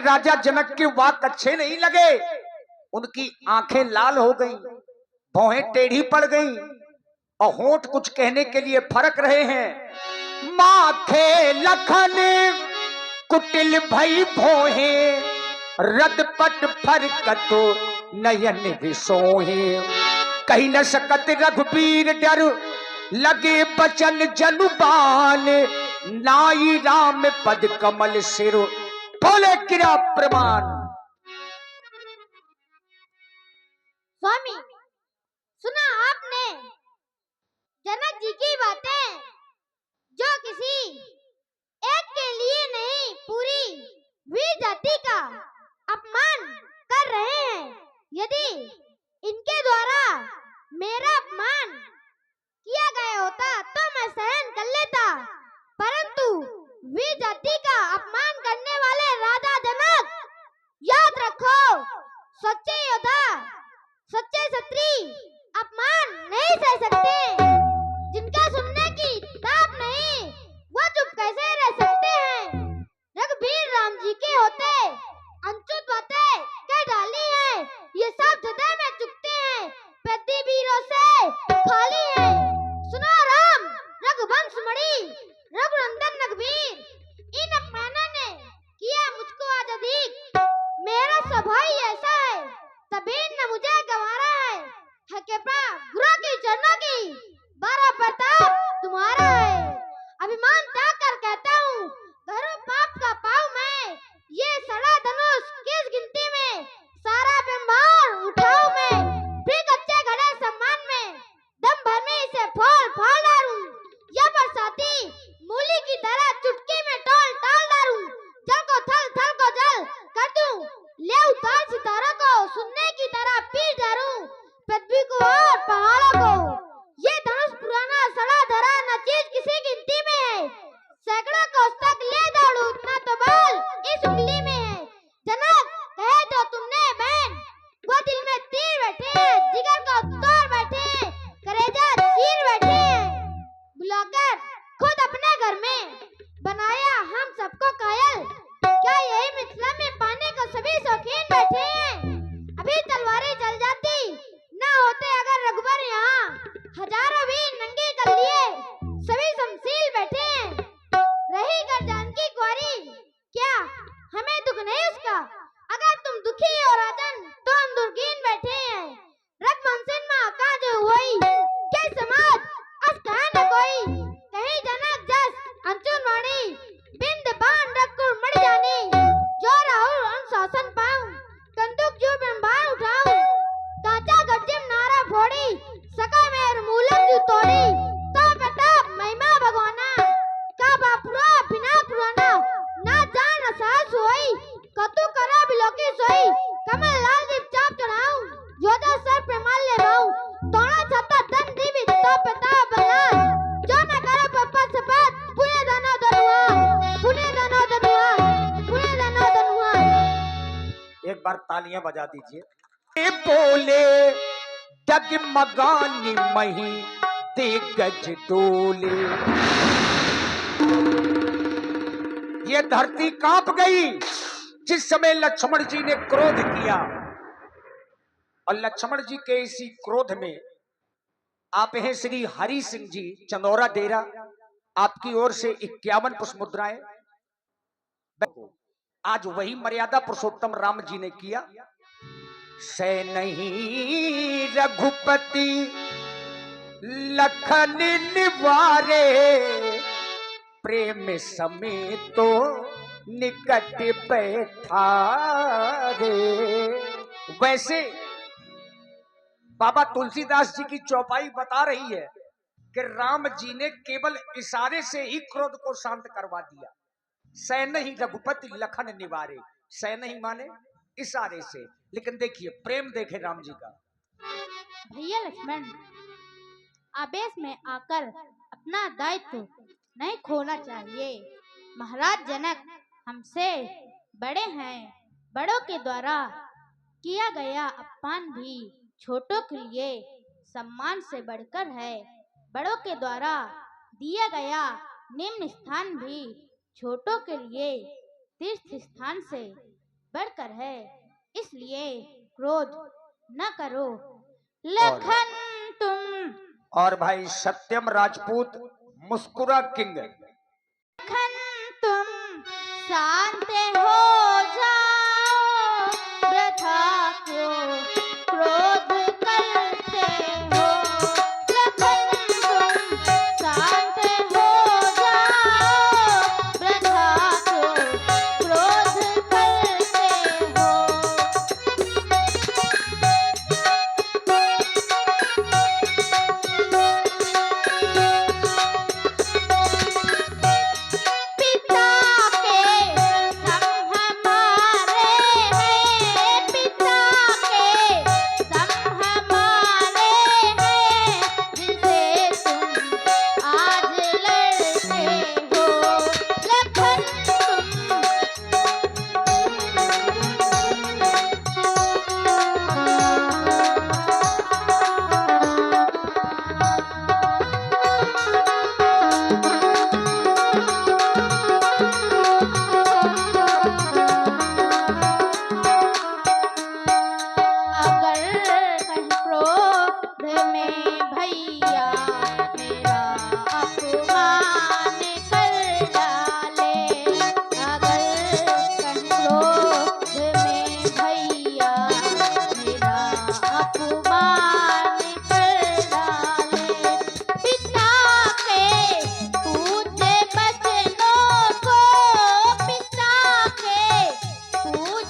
राजा जनक के वाक अच्छे नहीं लगे। उनकी आंखें लाल हो गईं, भौहें टेढ़ी पड़ गईं और होंठ कुछ कहने के लिए फरक रहे हैं। माथे लखन कुटिल भई भोहे, रदपट फरकत नयन विसोहे। कही न सकत रघुबीर डर, लगे बचन जनुबाल। नाई राम पद कमल सिर, बोले किरा प्रमाण। स्वामी, सुना आपने जनक जी की बातें, जो किसी एक के लिए नहीं पूरी वीर जाति का अपमान कर रहे हैं। यदि इनके द्वारा मेरा अपमान किया गया होता तो मैं सहन कर लेता, परंतु वीर जाति का अपमान करने वाले राजा जनक, याद रखो, सच्चे योद्धा, सच्चे क्षत्रिय अपमान नहीं सह सकते। जिनका सुनने की ताप नहीं, वो चुप कैसे रह सकते हैं। रघुबीर राम जी के होते अनचुत बातें कह डाली हैं, ये सब हृदय में चुकते हैं, पृथ्वी वीरों से खाली है। सुनो राम रघुवंश मणि, रघुनंदन रघुवीर, इन अपमानों ने किया मुझको आज अधिक। मेरा स्वभाव ऐसा है, तभी न मुझे गंवारा है। कृपा गुरु की चरणों की, बारह प्रताप तुम्हारा है। अभिमान त्याग कर कहता हूँ, करूँ पाप का पाऊँ मैं। ये सड़ा धनुष किस गिनती में, सारा ब्रह्मांड उठाऊं मैं। फिर कच्चे घड़े सम्मान में, दम भर में इसे फोड़ फाड़ डालूं। या बरसाती मूली की तरह चुटकी में टोल टाल डालूं। जल को थल, थल को जल कर दूं, ले उतार सितारों को सुनने की तरह पीट डालूं, पृथ्वी को और पहाड़ों को। ये धनुष पुराना सड़ा धरा न चीज किसी गिनती में है। सैकड़ों कोस तक ले दौड़ूं, इतना तो बल इस उंगली में है। जनक कहे तो तुमने बहन, वो दिल में तीर बैठे हैं, जिगर को तोड़ बैठे हैं, कलेजा चीर बैठे हैं। बुलाकर खुद अपने घर में बनाया हम सबको कायल। क्या यही मिथिला में पाने को सभी शौकीन बैठे हैं। अभी तलवारें चल जाती ना होते अगर रघुबर यहाँ, हजारों वीर नंगे कर लिए सभी शमशील बैठे हैं। रही कर जानकी कुंवारी, क्या हमें दुख नहीं उसका। अगर तुम दुखी हो राजन तो हम दुर्गीन बैठे हैं। रघुवंशन में आकाश हुई के समाज अस कहा न कोई। कहीं जनक जस अंचुन वाणी, बिंद बाण रघुकुल मर जानी। जो राहुल अनुशासन पाऊं, कंदुक जो ब्रह्मांड उठाऊं। काचा गज्जिम नारा फोड़ी, सका मेर मूलक जो तोड़ी। तो प्रताप महिमा भगवाना, का बापुरा बिना पुराना। ना जान साहस होई, कतु करा बिलोकी सोई। कमल लाल जी चाप चढ़ाऊं, योद्धा सर प्रमाण ले भाऊं। दोनों छता धन दीवी तो प्रताप बलवान। जो न करे पप्पा सपत, पुण्य धनो धनुआ, पुण्य धनो धनुआ, पुण्य धनो धनुआ। एक बार तालियां बजा दीजिए। बोले डगमगानी मही, दिग्गज डोले। ये धरती कांप गई जिस समय लक्ष्मण जी ने क्रोध किया। और लक्ष्मण जी के इसी क्रोध में आप हैं श्री हरि सिंह जी, चंदौरा डेरा, आपकी ओर से 51 पुष्प मुद्राएं। आज वही मर्यादा पुरुषोत्तम राम जी ने किया। से नहीं रघुपति लखन निवारे, प्रेम समेत तो निकट बैठा रे। वैसे बाबा तुलसीदास जी की चौपाई बता रही है कि राम जी ने केवल इशारे से ही क्रोध को शांत करवा दिया। सैन ही रघुपति लखन निवारे, सैन ही माने इशारे से। लेकिन देखिए प्रेम, देखे राम जी का। भैया लक्ष्मण, आवेश में आकर अपना दायित्व नहीं खोना चाहिए। महाराज जनक हमसे बड़े हैं, बड़ों के द्वारा किया गया अपमान भी छोटों के लिए सम्मान से बढ़कर है। बड़ों के द्वारा दिया गया निम्न स्थान भी छोटों के लिए तीर्थ स्थान से बढ़कर है, इसलिए क्रोध न करो। लखन तुम, और भाई सत्यम राजपूत मुस्कुरा किंग। लखन तुम शांत हो जाओ, वृथा क्यों क्रोध करते हो। लखन तुम शांत हो जाओ, वृथा क्यों क्रोध करते हो। पिता के संग हमारे हैं, पिता के संग हमारे हैं, जिनसे तुम आज लड़ते हो। लखन अगर कहीं क्रोध में भैया मेरा अपमान कर डाले, अगर कहीं क्रोध में भैया मेरा अपमान कर डाले, पिता के पूछे बचनों को, पिता के पूछे